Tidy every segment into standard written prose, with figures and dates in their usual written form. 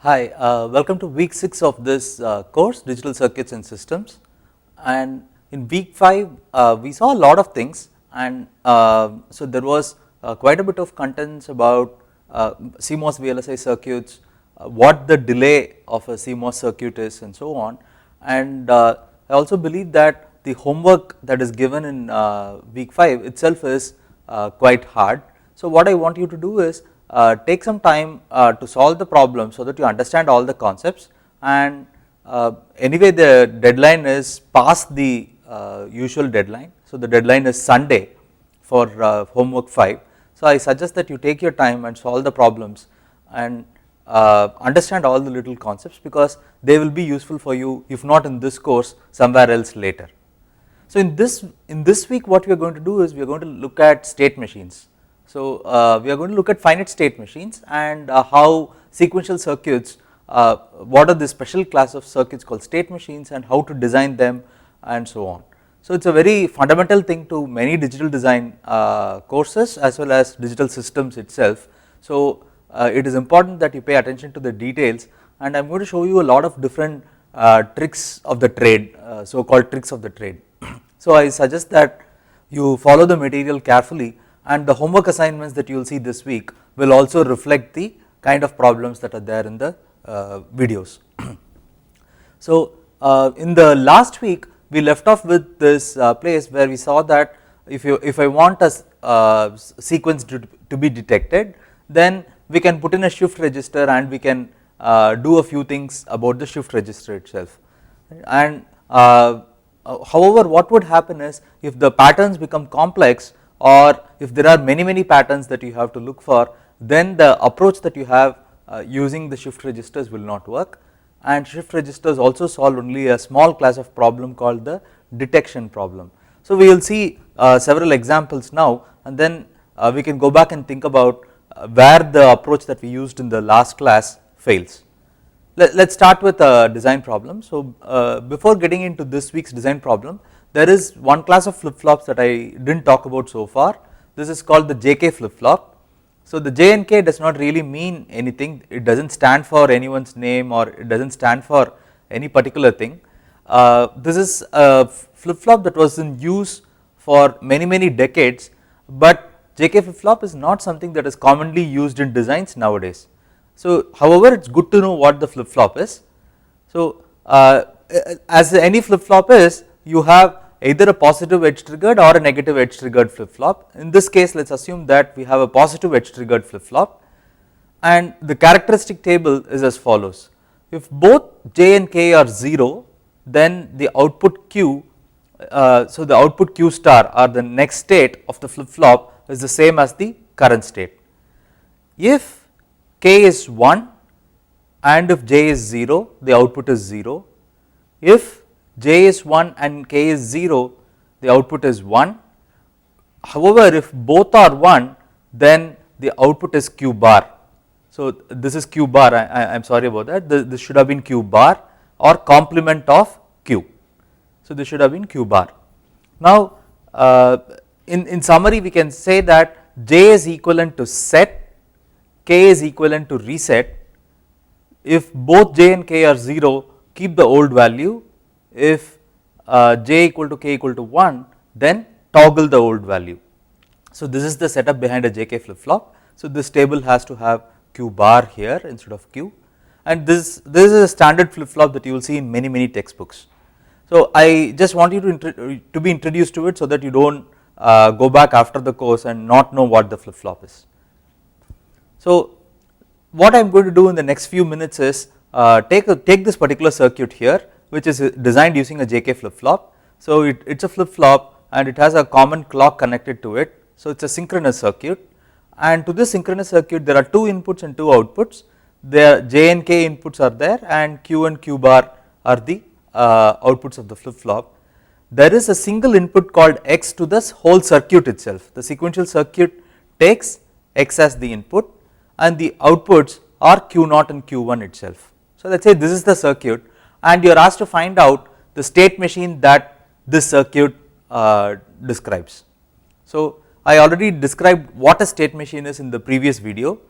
Hi, welcome to week 6 of this course, Digital Circuits and Systems. And in week 5, we saw a lot of things, and so there was quite a bit of contents about CMOS VLSI circuits, what the delay of a CMOS circuit is, and so on. And I also believe that the homework that is given in week 5 itself is quite hard. So what I want you to do is take some time to solve the problem so that you understand all the concepts, and anyway the deadline is past the usual deadline. So the deadline is Sunday for homework 5. So I suggest that you take your time and solve the problems and understand all the little concepts, because they will be useful for you, if not in this course, somewhere else later. So in this week what we are going to do is we are going to look at state machines. So we are going to look at finite state machines and how sequential circuits, what are the special class of circuits called state machines, and how to design them, and so on. So it is a very fundamental thing to many digital design courses as well as digital systems itself. So it is important that you pay attention to the details, and I am going to show you a lot of different tricks of the trade, so called tricks of the trade. So I suggest that you follow the material carefully, and the homework assignments that you will see this week will also reflect the kind of problems that are there in the videos. So in the last week we left off with this place where we saw that if I want a sequence to be detected, then we can put in a shift register and we can do a few things about the shift register itself. And however, what would happen is, if the patterns become complex, or if there are many patterns that you have to look for, then the approach that you have using the shift registers will not work, and shift registers also solve only a small class of problem called the detection problem. So we will see several examples now, and then we can go back and think about where the approach that we used in the last class fails. Let's start with a design problem. So before getting into this week's design problem, there is one class of flip flops that I didn't talk about so far. This is called the JK flip flop. So the J and K does not really mean anything, it doesn't stand for anyone's name, or it doesn't stand for any particular thing. This is a flip flop that was in use for many decades, but JK flip flop is not something that is commonly used in designs nowadays. So however, it is good to know what the flip flop is. So as any flip flop is, you have either a positive edge triggered or a negative edge triggered flip flop. In this case, let us assume that we have a positive edge triggered flip flop, and the characteristic table is as follows. If both J and K are 0, then the output Q, so the output Q star, or the next state of the flip flop, is the same as the current state. If K is 1 and if J is 0, the output is 0. If J is 1 and K is 0, the output is 1. However, if both are 1, then the output is Q bar. So this is Q bar, I am sorry about that, this should have been Q bar or complement of Q. So this should have been Q bar. Now in summary, we can say that J is equivalent to set, K is equivalent to reset. If both J and K are 0, keep the old value. If J equal to K equal to 1, then toggle the old value. So this is the setup behind a JK flip flop. So this table has to have Q bar here instead of Q, and this is a standard flip flop that you will see in many textbooks. So I just want you to be introduced to it so that you don't go back after the course and not know what the flip flop is. So what I am going to do in the next few minutes is take this particular circuit here, which is designed using a JK flip flop. So it is a flip flop and it has a common clock connected to it. So it is a synchronous circuit, and to this synchronous circuit there are 2 inputs and 2 outputs. The J and K inputs are there, and Q and Q bar are the outputs of the flip flop. There is a single input called X to this whole circuit itself. The sequential circuit takes X as the input, and the outputs are Q0 and Q1 itself. So let us say this is the circuit, and you are asked to find out the state machine that this circuit describes. So I already described what a state machine is in the previous video.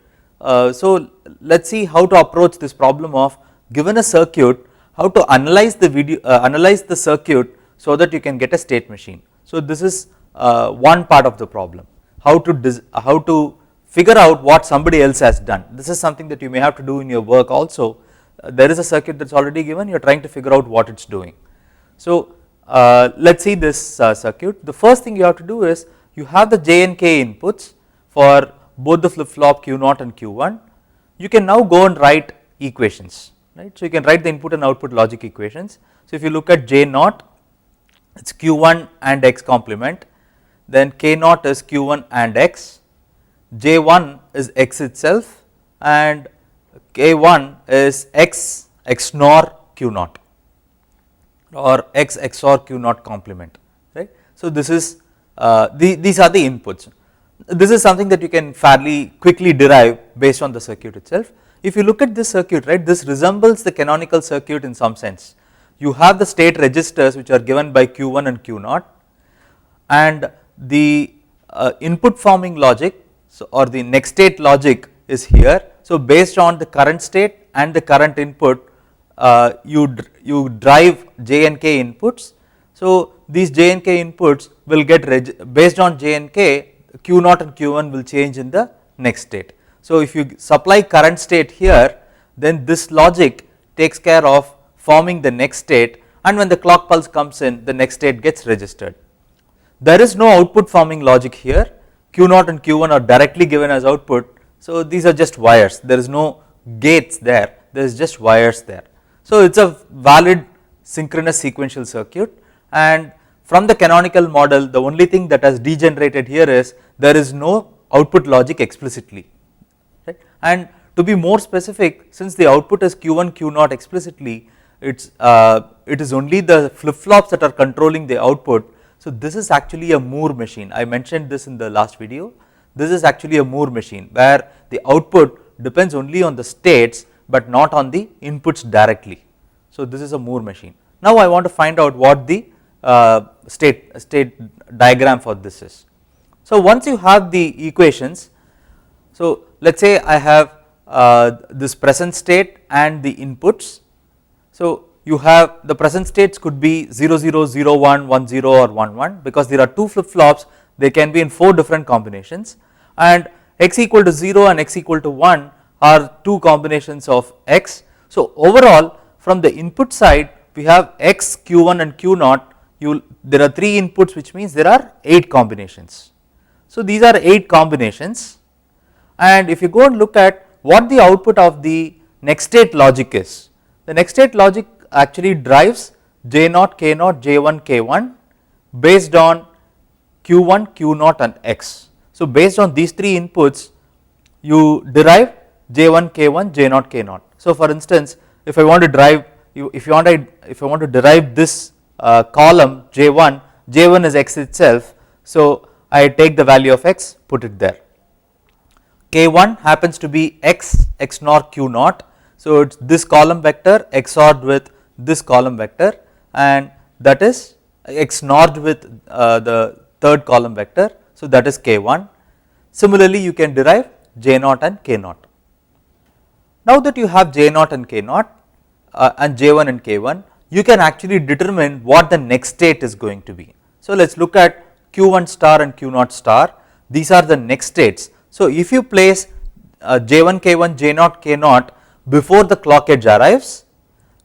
So let us see how to approach this problem of given a circuit, how to analyze the circuit so that you can get a state machine. So this is one part of the problem, how to figure out what somebody else has done. This is something that you may have to do in your work also. There is a circuit that is already given, you are trying to figure out what it is doing. So let us see this circuit. The first thing you have to do is you have the J and K inputs for both the flip flop Q0 and Q1. You can now go and write equations, right. So you can write the input and output logic equations. So if you look at J0, it is Q1 and X complement, then K0 is Q1 and X, J1 is X itself, and K1 is X XNOR Q0 or X XOR Q0 complement, right. So this is these are the inputs. This is something that you can fairly quickly derive based on the circuit itself. If you look at this circuit, right, this resembles the canonical circuit in some sense. You have the state registers which are given by Q1 and Q0, and the input forming logic, so or the next state logic is here. So based on the current state and the current input, you drive J and K inputs. So these J and K inputs will get based on J and K, Q0 and Q1 will change in the next state. So if you supply current state here, then this logic takes care of forming the next state, and when the clock pulse comes in, the next state gets registered. There is no output forming logic here. Q0 and Q1 are directly given as output. So these are just wires, there is no gates there, there is just wires there. So it is a valid synchronous sequential circuit, and from the canonical model, the only thing that has degenerated here is there is no output logic explicitly, right. And to be more specific, since the output is Q1 Q0 explicitly, it is only the flip flops that are controlling the output. So this is actually a Moore machine. I mentioned this in the last video. This is actually a Moore machine where the output depends only on the states but not on the inputs directly. So this is a Moore machine. Now I want to find out what the state diagram for this is. So once you have the equations, so let us say I have this present state and the inputs. So you have the present states could be 0 0 0 1 1 0 or 1 1, because there are two flip flops, they can be in 4 different combinations, and x equal to 0 and x equal to 1 are two combinations of x. So overall from the input side we have x, q1 and q0. There are 3 inputs, which means there are 8 combinations. So these are 8 combinations, and if you go and look at what the output of the next state logic is, the next state logic actually drives J0, K0, J1, K1 based on Q1, Q0 and X. So based on these 3 inputs you derive J1, K1, J0, K0. So for instance, if I want to derive this column J1, J1 is X itself, so I take the value of X, put it there. K1 happens to be X XNOR Q0, so it is this column vector XORed with this column vector, and that is XNORed with the third column vector, so that is K1. Similarly you can derive J0 and K0. Now that you have J0 and K0 and J1 and K1, you can actually determine what the next state is going to be. So let us look at Q1 star and Q0 star, these are the next states. So if you place J1 K1 J0 K0 before the clock edge arrives,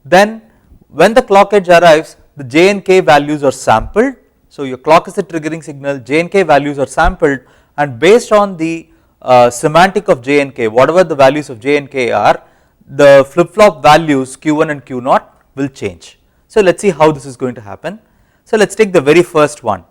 then when the clock edge arrives the J and K values are sampled. So your clock is the triggering signal, J and K values are sampled, and based on the semantic of J and K, whatever the values of J and K are, the flip flop values Q1 and Q0 will change. So let us see how this is going to happen. So let us take the very first one.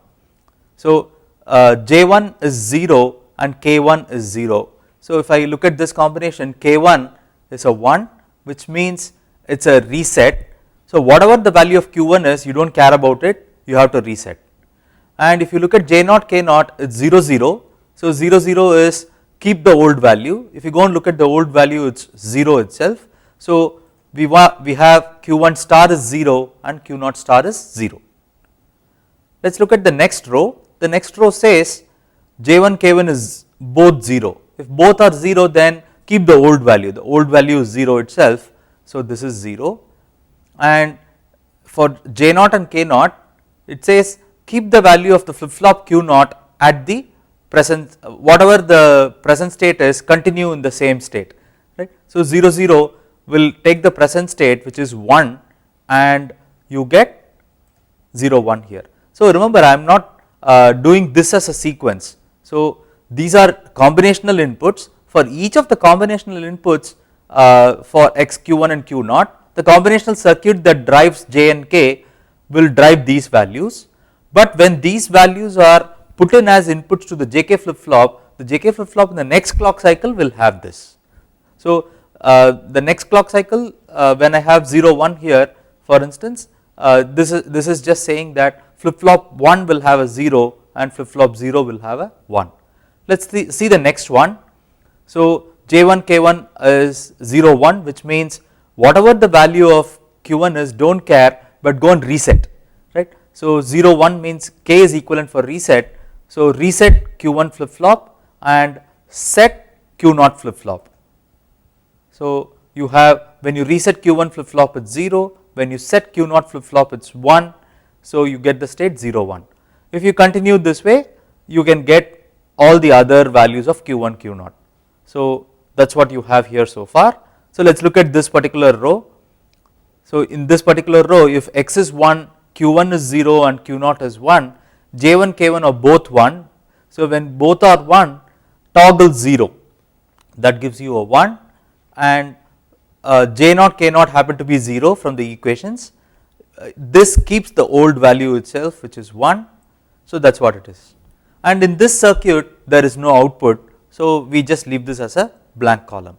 So J1 is 0 and K1 is 0. So if I look at this combination, K1 is a 1, which means it is a reset. So whatever the value of Q1 is, you do not care about it, you have to reset. And if you look at J0 K0, it is 0 0. So 0 0 is keep the old value. If you go and look at the old value, it is 0 itself. So we have Q1 star is 0 and Q0 star is 0. Let us look at the next row. The next row says J1 K1 is both 0. If both are 0, then keep the old value is 0 itself. So, this is 0, and for J naught and K naught it says keep the value of the flip flop Q naught at the present, whatever the present state is, continue in the same state, right. So, 0 0 will take the present state which is 1 and you get 0 1 here. So, remember I am not doing this as a sequence. So, these are combinational inputs. For each of the combinational inputs for x q1 and q naught, the combinational circuit that drives j and k will drive these values, but when these values are put in as inputs to the jk flip flop, the jk flip flop in the next clock cycle will have this. So, the next clock cycle when I have 0 1 here, for instance, this is just saying that flip flop 1 will have a 0 and flip flop 0 will have a 1. Let us see the next one. So, J1 K1 is 0 1, which means whatever the value of Q1 is, do not care, but go and reset, right. So, 0 1 means K is equivalent for reset. So, reset Q1 flip flop and set Q naught flip flop. So, you have, when you reset Q1 flip flop it is 0, when you set Q naught flip flop it is 1. So, you get the state 0 1. If you continue this way, you can get all the other values of Q1 Q naught. So, that is what you have here so far. So, let us look at this particular row. So, in this particular row, if x is 1, Q1 is 0 and Q naught is 1, J1 K1 are both 1. So, when both are 1, toggle 0, that gives you a 1, and J naught K naught happen to be 0 from the equations. This keeps the old value itself, which is 1. So, that is what it is. And in this circuit there is no output, so we just leave this as a blank column.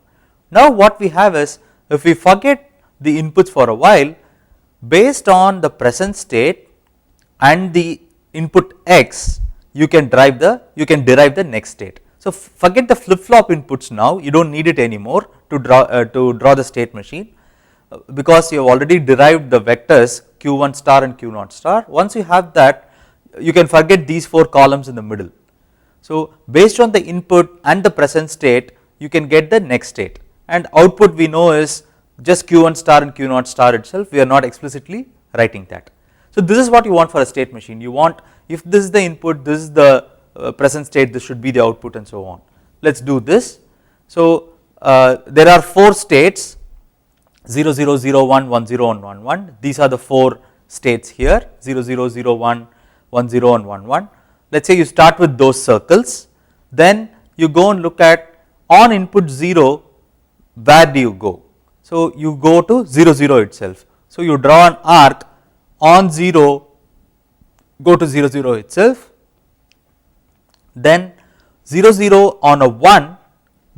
Now, what we have is, if we forget the inputs for a while, based on the present state and the input x, you can derive the next state. So, forget the flip flop inputs now, you do not need it anymore to draw the state machine, because you have already derived the vectors q1 star and q naught star. Once you have that, you can forget these 4 columns in the middle. So, based on the input and the present state, you can get the next state, and output we know is just q1 star and q naught star itself, we are not explicitly writing that. So, this is what you want for a state machine. You want, if this is the input, this is the present state, this should be the output, and so on. Let us do this. So, there are 4 states, 0 0 0 1 1 0 and 1 1. These are the 4 states here, 0 0 0 1 1 0 and 1 1. Let us say you start with those circles, then you go and look at on input 0, where do you go? So, you go to 0 0 itself. So, you draw an arc on 0, go to 0 0 itself, then 0 0 on a 1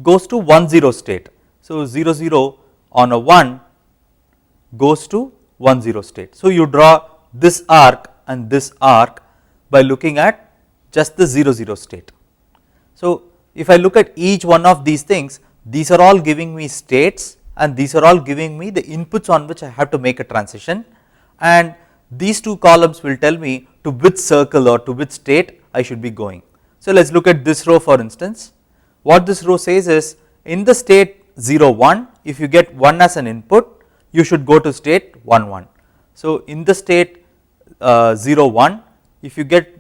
goes to 1 0 state. So, 0 0 on a 1 goes to 1 0 state. So, you draw this arc and this arc by looking at just the 0 0 state. So, if I look at each one of these things, these are all giving me states and these are all giving me the inputs on which I have to make a transition, and these 2 columns will tell me to which circle or to which state I should be going. So, let us look at this row for instance. What this row says is, in the state 0 1, if you get 1 as an input, you should go to state 1 1. So, in the state 0 1, if you get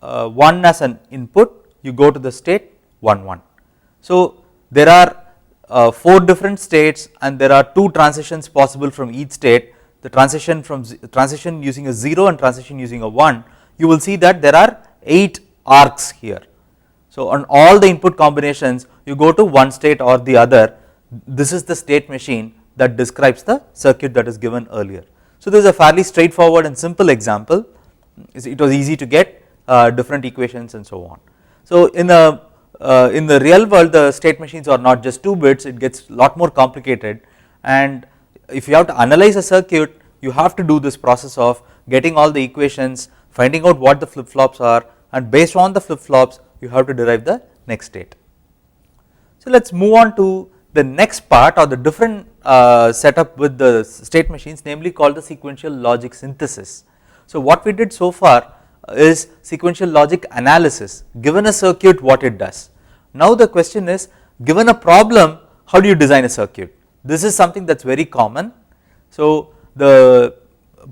1 as an input, you go to the state 1 1. So, there are 4 different states and there are 2 transitions possible from each state. The transition using a 0 and transition using a 1, you will see that there are 8 arcs here. So, on all the input combinations, you go to one state or the other. This is the state machine that describes the circuit that is given earlier. So, this is a fairly straightforward and simple example. It was easy to get different equations and so on. So, in the real world, the state machines are not just 2 bits, it gets a lot more complicated, and if you have to analyze a circuit, you have to do this process of getting all the equations, finding out what the flip flops are, and based on the flip flops you have to derive the next state. So, let us move on to the next part or the different setup with the state machines, namely called the sequential logic synthesis. So, what we did so far is sequential logic analysis. Given a circuit, what it does. Now, the question is, given a problem, how do you design a circuit? This is something that is very common. So, the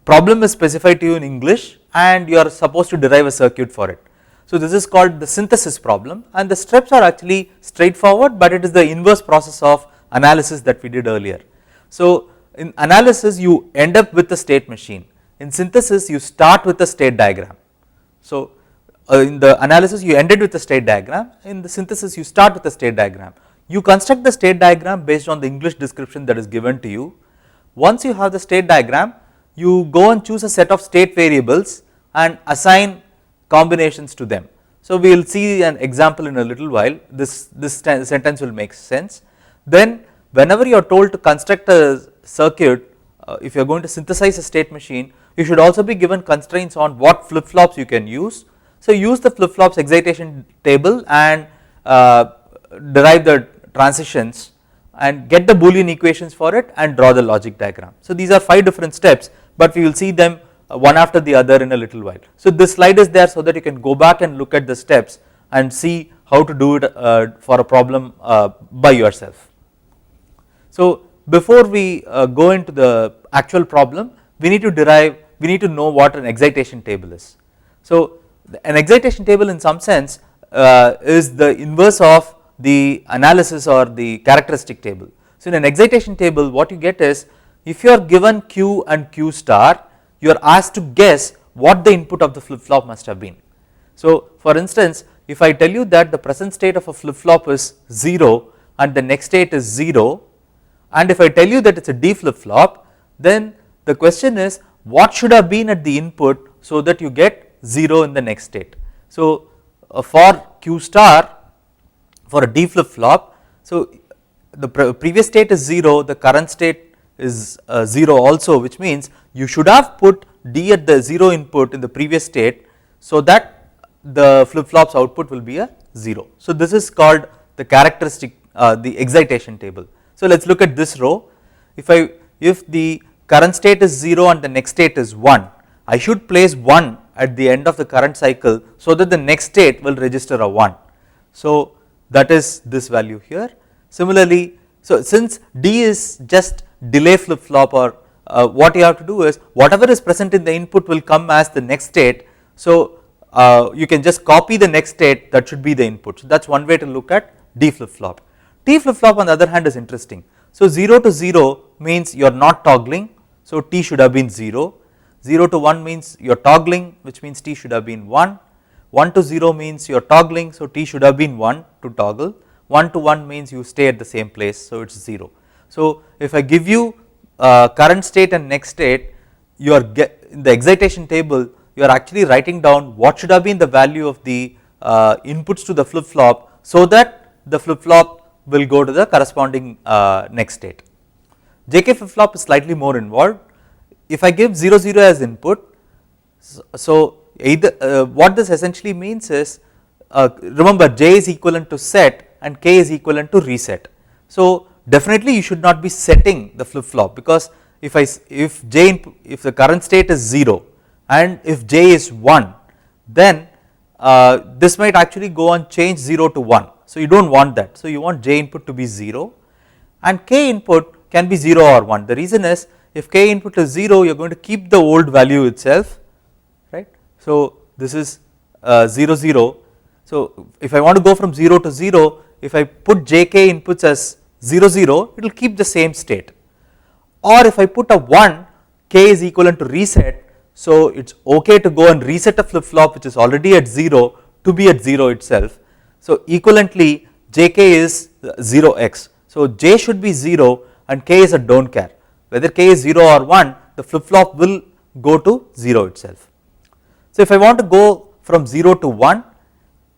problem is specified to you in English and you are supposed to derive a circuit for it. So, this is called the synthesis problem, and the steps are actually straightforward, but it is the inverse process of analysis that we did earlier. So, in analysis you end up with a state machine, in synthesis you start with a state diagram. So, in the analysis you ended with a state diagram, in the synthesis you start with a state diagram. You construct the state diagram based on the English description that is given to you. Once you have the state diagram, you go and choose a set of state variables and assign combinations to them. So, we will see an example in a little while, this sentence will make sense. Then whenever you are told to construct a circuit, if you are going to synthesize a state machine, you should also be given constraints on what flip flops you can use. So, use the flip flops excitation table and derive the transitions and get the Boolean equations for it and draw the logic diagram. So, these are 5 different steps, but we will see them one after the other in a little while. So, this slide is there so that you can go back and look at the steps and see how to do it for a problem by yourself. So, before we go into the actual problem, we need to know what an excitation table is. So, an excitation table in some sense is the inverse of the analysis or the characteristic table. So, in an excitation table what you get is, if you are given Q and Q star, you are asked to guess what the input of the flip flop must have been. So, for instance, if I tell you that the present state of a flip flop is 0 and the next state is 0, and if I tell you that it is a D flip flop, then the question is what should have been at the input so that you get 0 in the next state. So, for Q star, for a D flip flop, so the previous state is 0, the current state is 0 also, which means you should have put D at the 0 input in the previous state so that the flip flops output will be a 0. So, this is called the characteristic, the excitation table. So, let us look at this row. If the current state is 0 and the next state is 1, I should place 1 at the end of the current cycle so that the next state will register a 1. So, that is this value here. Similarly, so since D is just delay flip flop, or what you have to do is whatever is present in the input will come as the next state. So, you can just copy the next state, that should be the input. So, that is one way to look at D flip flop. T flip flop on the other hand is interesting. So, 0 to 0 means you are not toggling, so T should have been 0. 0 to 1 means you are toggling, which means T should have been 1. 1 to 0 means you are toggling, so T should have been 1 to toggle. 1 to 1 means you stay at the same place, so it is 0. So, if I give you current state and next state, you are in the excitation table, you are actually writing down what should have been the value of the inputs to the flip flop so that the flip flop will go to the corresponding next state. JK flip flop is slightly more involved. If I give 0 0 as input, so either what this essentially means is, remember J is equivalent to set and K is equivalent to reset. So, definitely you should not be setting the flip flop, because if the current state is 0 and if J is 1, then this might actually go and change 0 to 1. So, you do not want that. So, you want J input to be 0 and K input can be 0 or 1. The reason is, if K input is 0, you are going to keep the old value itself, right. So, this is 0 0. So, if I want to go from 0 to 0, if I put JK inputs as 0 0, it will keep the same state, or if I put a 1, K is equivalent to reset. So, it is okay to go and reset a flip flop which is already at 0 to be at 0 itself. So, equivalently JK is 0x. So, J should be 0 and K is a do not care, whether K is 0 or 1, the flip flop will go to 0 itself. So, if I want to go from 0 to 1,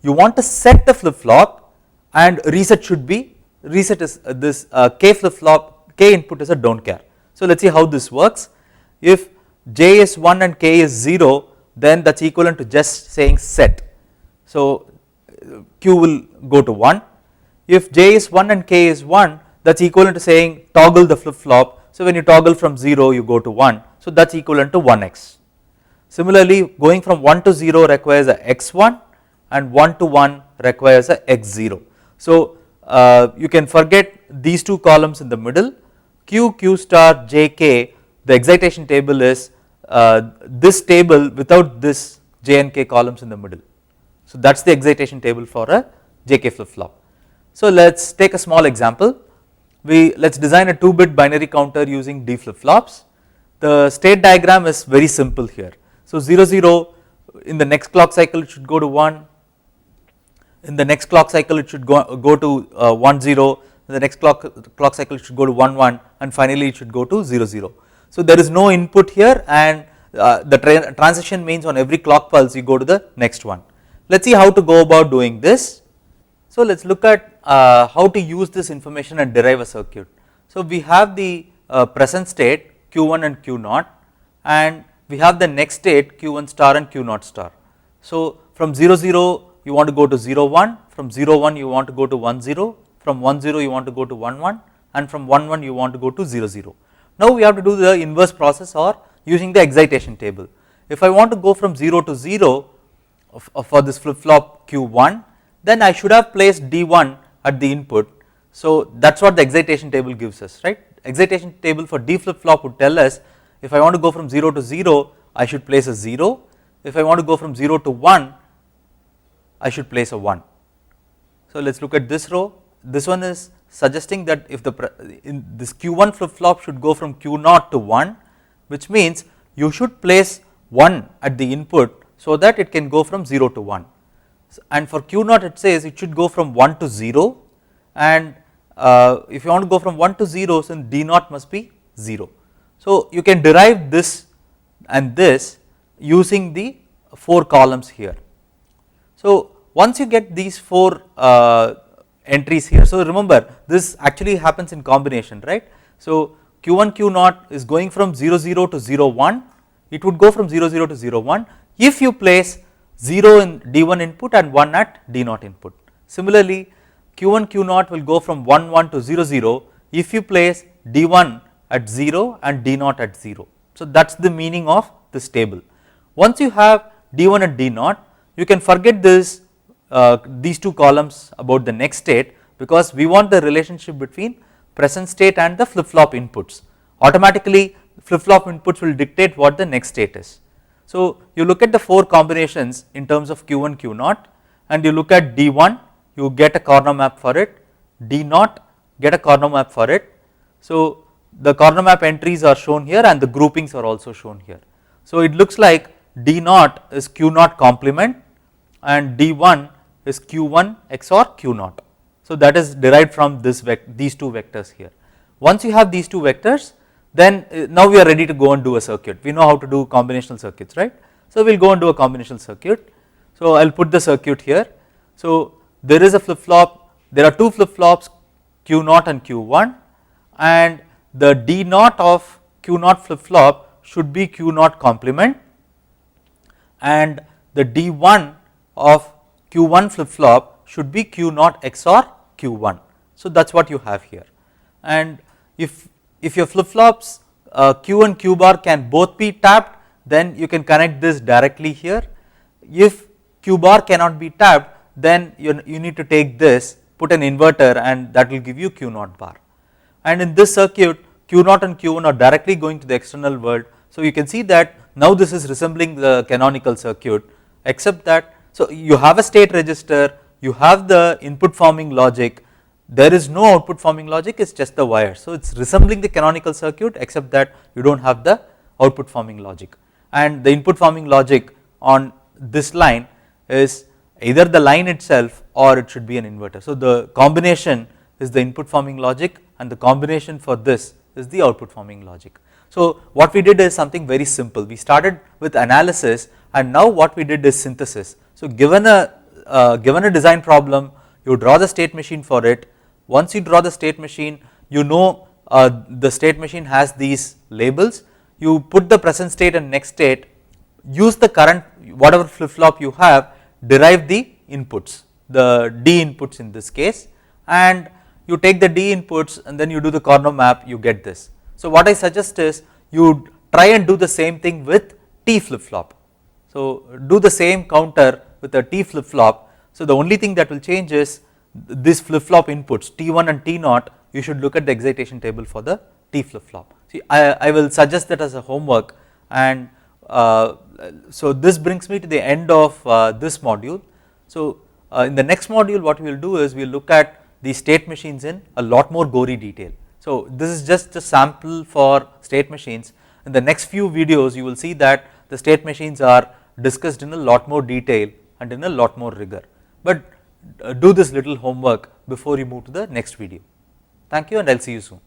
you want to set the flip flop and reset should be, reset is this K flip flop, K input is a do not care. So, let us see how this works. If J is 1 and K is 0, then that is equivalent to just saying set. So, Q will go to 1. If J is 1 and K is 1, that is equivalent to saying toggle the flip flop. So, when you toggle from 0, you go to 1. So, that is equivalent to 1x. Similarly, going from 1 to 0 requires a x1 and 1 to 1 requires a x0. So, you can forget these two columns in the middle, Q, Q star, J, K, the excitation table is this table without this J and K columns in the middle. So that is the excitation table for a JK flip flop. So let us take a small example. Let us design a 2-bit binary counter using D flip flops. The state diagram is very simple here. So 0 0, in the next clock cycle it should go to 1, in the next clock cycle it should go to 1 0, in the next clock cycle it should go to 1 1, and finally it should go to 0 0. So there is no input here, and the transition means on every clock pulse you go to the next one. Let us see how to go about doing this. So let us look at how to use this information and derive a circuit. So we have the present state Q1 and Q0, and we have the next state Q1 star and Q0 star. So from 0 0 you want to go to 0 1, from 0 1 you want to go to 1 0, from 1 0 you want to go to 1 1, and from 1 1 you want to go to 0 0. Now we have to do the inverse process or using the excitation table. If I want to go from 0 to 0 for this flip flop Q1, then I should have placed D1 at the input. So that is what the excitation table gives us, right. Excitation table for D flip flop would tell us if I want to go from 0 to 0 I should place a 0, if I want to go from 0 to 1 I should place a 1. So let us look at this row. This one is suggesting that if this Q1 flip flop should go from Q0 to 1, which means you should place 1 at the input so that it can go from 0 to 1, and for Q0 it says it should go from 1 to 0, and if you want to go from 1 to 0 then D0 must be 0. So you can derive this and this using the 4 columns here. So once you get these 4 entries here, so remember this actually happens in combination, right. So Q1 Q0 is going from 0 0 to 0 1, it would go from 0 0 to 0 1 if you place 0 in D1 input and 1 at D0 input. Similarly Q1 Q0 will go from 1 1 to 0 0 if you place D1 at 0 and D0 at 0. So that is the meaning of this table. Once you have D1 and D0, you can forget this these 2 columns about the next state, because we want the relationship between present state and the flip flop inputs. Automatically flip flop inputs will dictate what the next state is. So you look at the 4 combinations in terms of Q1 Q0, and you look at D1, you get a corner map for it, D0 get a corner map for it. So the corner map entries are shown here and the groupings are also shown here. So it looks like D0 is Q0 complement and D1 is Q1 XOR Q0. So that is derived from these 2 vectors here. Once you have these 2 vectors, then now we are ready to go and do a circuit. We know how to do combinational circuits, right. So we will go and do a combinational circuit. So I will put the circuit here. So there is a flip flop, there are 2 flip flops Q0 and Q1, and the D0 of Q0 flip flop should be Q0 complement, and the D1 of Q1 flip flop should be Q0 XOR Q1. So that is what you have here, and if your flip flops Q and Q bar can both be tapped, then you can connect this directly here. If Q bar cannot be tapped, then you need to take this, put an inverter, and that will give you Q0 bar. And in this circuit Q0 and Q1 are directly going to the external world. So you can see that now this is resembling the canonical circuit, except that, so you have a state register, you have the input forming logic, there is no output forming logic, it is just the wire. So it is resembling the canonical circuit except that you do not have the output forming logic, and the input forming logic on this line is either the line itself or it should be an inverter. So the combination is the input forming logic and the combination for this is the output forming logic. So what we did is something very simple. We started with analysis and now what we did is synthesis. So given a design problem, you draw the state machine for it. Once you draw the state machine, you know the state machine has these labels. You put the present state and next state, use the current whatever flip flop you have, derive the inputs, the D inputs in this case, and you take the D inputs and then you do the corner map, you get this. So what I suggest is you try and do the same thing with T flip flop. So do the same counter with a T flip flop. So the only thing that will change is this flip flop inputs T1 and T0, you should look at the excitation table for the T flip flop. See, I will suggest that as a homework, and so this brings me to the end of this module. So in the next module what we will do is we will look at the state machines in a lot more gory detail. So this is just a sample for state machines. In the next few videos you will see that the state machines are discussed in a lot more detail and in a lot more rigor, but do this little homework before you move to the next video. Thank you, and I will see you soon.